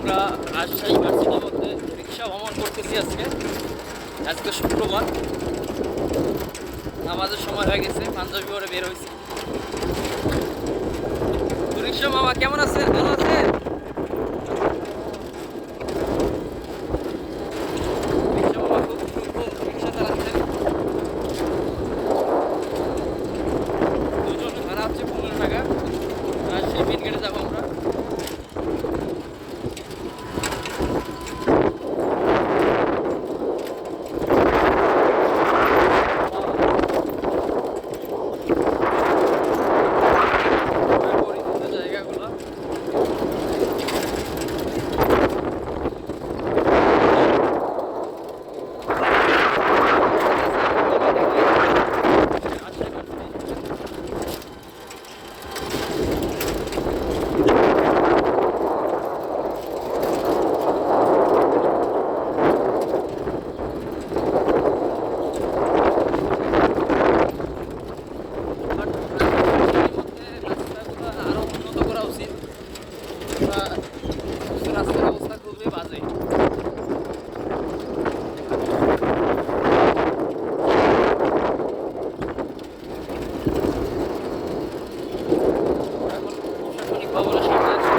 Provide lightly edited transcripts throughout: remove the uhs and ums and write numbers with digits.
আমরা রাজশাহী ইউনিভার্সিটির মধ্যে রিক্সা ভ্রমণ করতেছি আজকে শুক্রবার আমাদের সময় হয়ে গেছে, পাঞ্জাবি পরে বের হয়েছি। রিক্সা মামা কেমন আছে? ভালো আছে? রিক্সা মামা খুব রিক্সা চালাচ্ছেন। দুজন ভাড়া হচ্ছে 15 টাকা। রাজশাহী মেন গেটে যাবো আমরা। জায়গাগুলো আরো উন্নত করা উচিত। রাস্তার অবস্থা খুবই বাজে। এখন প্রশাসনিক ভবনের সামনে আছে।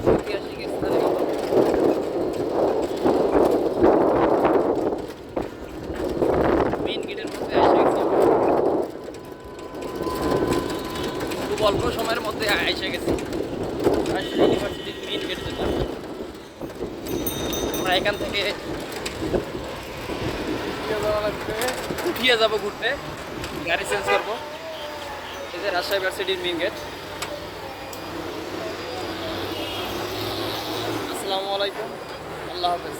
ঐতিহাসিক স্থানে মেইন গেটের মধ্যে এসে গেছি। খুব অল্প সময়ের মধ্যে এসে গেছি রাজশাহী ইউনিভার্সিটির মেইন গেট যেটা। আমরা এখান থেকে উঠিয়ে যাবো ঘুরতে, গাড়ি চেঞ্জ করবো। এই যে রাজশাহী ইউনিভার্সিটির মেইন গেট। আসসালামু আলাইকুম, আল্লাহ হাফেজ।